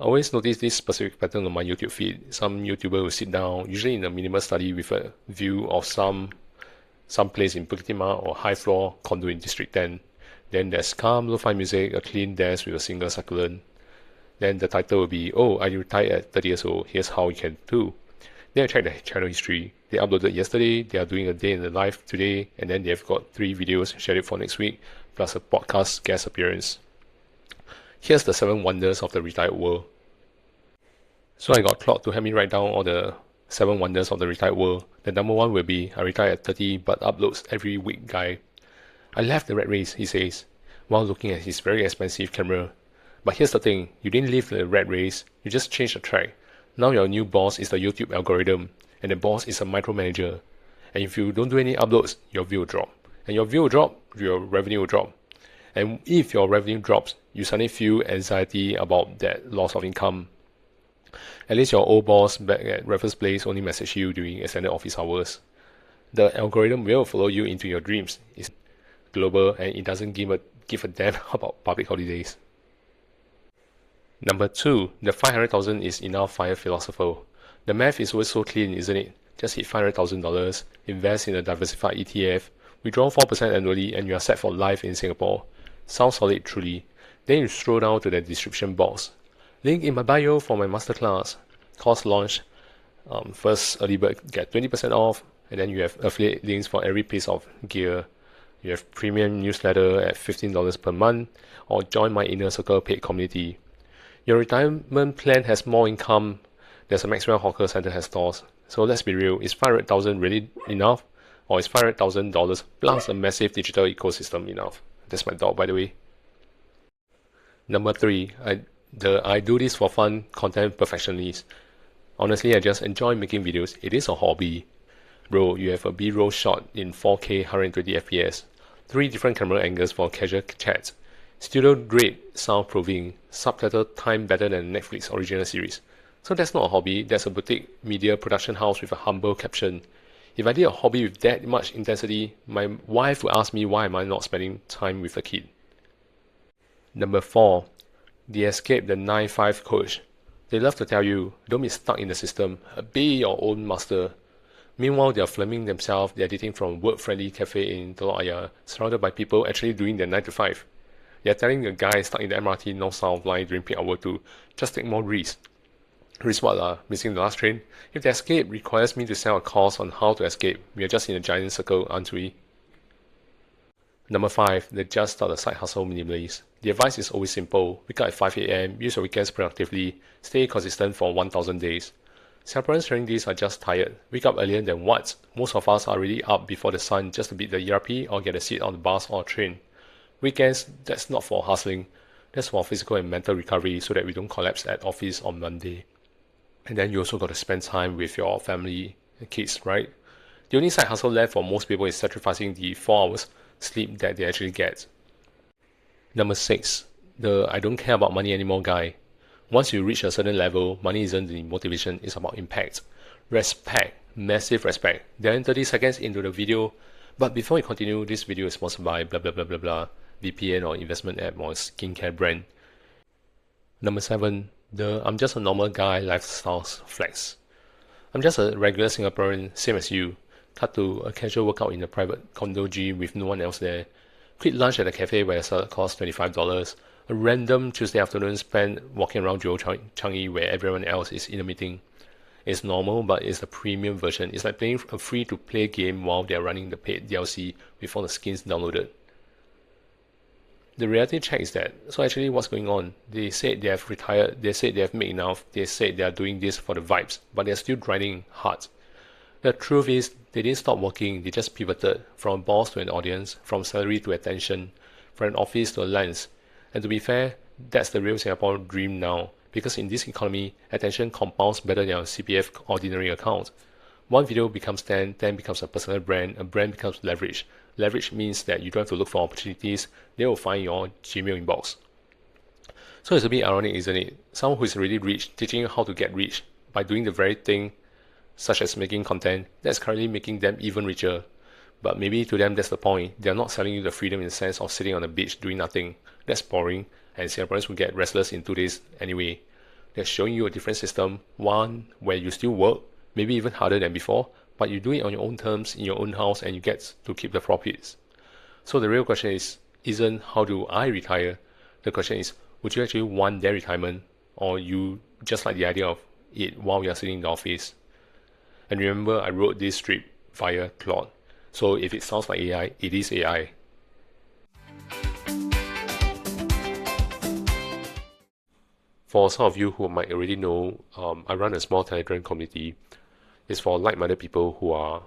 I always notice this specific pattern on my YouTube feed. Some YouTuber will sit down, usually in a minimal study with a view of some place in Bukit Timah or high floor condo in District 10. Then there's calm lo-fi music, a clean desk with a single succulent. Then the title will be, oh, I retired at 30 years old, here's how you can do. Then I check the channel history. They uploaded yesterday, they are doing a day in the life today, and then they've got 3 videos scheduled for next week, plus a podcast guest appearance. Here's the 7 wonders of the retired world. So I got Claude to help me write down all the 7 wonders of the retired world. The number 1 will be, I retired at 30 but uploads every week guy. I left the rat race, he says, while looking at his very expensive camera. But here's the thing, you didn't leave the rat race, you just changed the track. Now your new boss is the YouTube algorithm, and the boss is a micromanager. And if you don't do any uploads, your view will drop. And your view will drop, your revenue will drop. And if your revenue drops, you suddenly feel anxiety about that loss of income. At least your old boss back at Raffles Place only messaged you during extended office hours. The algorithm will follow you into your dreams. It's global and it doesn't give a damn about public holidays. Number 2, the 500,000 is enough fire philosopher. The math is always so clean, isn't it? Just hit $500,000, invest in a diversified ETF, withdraw 4% annually, and you are set for life in Singapore. Sounds solid, truly. Then you scroll down to the description box. Link in my bio for my masterclass. Course launch. First early bird get 20% off, and then you have affiliate links for every piece of gear. You have premium newsletter at $15 per month, or join my inner circle paid community. Your retirement plan has more income. There's a Maxwell Hawker Center has stores. So let's be real, is 500,000 really enough? Or is $500,000 plus a massive digital ecosystem enough? That's my dog, by the way. Number 3, I do this for fun content perfectionist. Honestly, I just enjoy making videos. It is a hobby. Bro, you have a B-roll shot in 4K 120 FPS, 3 different camera angles for casual chats, studio grade soundproofing, subtitle time better than Netflix original series. So that's not a hobby, that's a boutique media production house with a humble caption. If I did a hobby with that much intensity, my wife would ask me why am I not spending time with a kid. Number 4, the escape the 9-5 coach. They love to tell you, don't be stuck in the system, be your own master. Meanwhile, they are filming themselves, they are eating from work-friendly cafe in Telok Ayer, surrounded by people actually doing their 9 to 5. They are telling the guy stuck in the MRT north south line during peak hour to just take more risks. Risk what missing the last train? If the escape requires me to sell a course on how to escape, we are just in a giant circle, aren't we? Number 5, the just start a side hustle minimalist. The advice is always simple. Wake up at 5 AM, use your weekends productively, stay consistent for 1000 days. Singaporeans hearing this are just tired. Wake up earlier than what? Most of us are already up before the sun just to beat the ERP or get a seat on the bus or train. Weekends, that's not for hustling. That's for physical and mental recovery so that we don't collapse at office on Monday. And then you also got to spend time with your family and kids, right? The only side hustle left for most people is sacrificing the 4 hours sleep that they actually get. Number 6, the I don't care about money anymore guy. Once you reach a certain level, money isn't the motivation, it's about impact. Respect, massive respect. Then 30 seconds into the video, but before we continue, this video is sponsored by blah blah blah blah blah, VPN or investment app or skincare brand. Number 7, the I'm just a normal guy lifestyle flex. I'm just a regular Singaporean, same as you. Cut to a casual workout in a private condo gym with no one else there. Quick lunch at a cafe where a salad costs $25. A random Tuesday afternoon spent walking around Johor Changi where everyone else is in a meeting. It's normal, but it's the premium version. It's like playing a free-to-play game while they're running the paid DLC with all the skins downloaded. The reality check is that, so actually what's going on? They said they have retired, they said they have made enough, they said they are doing this for the vibes, but they're still grinding hard. The truth is, they didn't stop working, they just pivoted from a boss to an audience, from salary to attention, from an office to a lens. And to be fair, that's the real Singapore dream now, because in this economy, attention compounds better than your CPF ordinary account. One video becomes 10, 10 becomes a personal brand, a brand becomes leverage. Leverage means that you don't have to look for opportunities, they will find your Gmail inbox. So it's a bit ironic, isn't it? Someone who is already rich teaching you how to get rich by doing the very thing, such as making content, that's currently making them even richer. But maybe to them that's the point. They're not selling you the freedom in the sense of sitting on the beach doing nothing. That's boring, and Singaporeans will get restless in 2 days anyway. They're showing you a different system, one where you still work, maybe even harder than before, but you do it on your own terms, in your own house, and you get to keep the profits. So the real question isn't how do I retire? The question is, would you actually want their retirement, or you just like the idea of it while you're sitting in the office? And remember, I wrote this script via Claude. So if it sounds like AI, it is AI. For some of you who might already know, I run a small Telegram community. It's for like-minded people who are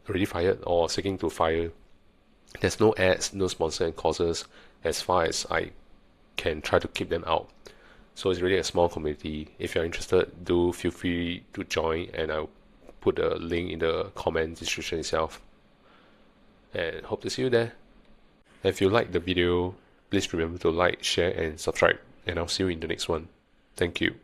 already fired, or seeking to fire. There's no ads, no sponsored causes, as far as I can try to keep them out. So it's really a small community. If you're interested, do feel free to join, and I'll put a link in the comment description itself. And hope to see you there. And if you like the video, please remember to like, share, and subscribe. And I'll see you in the next one. Thank you.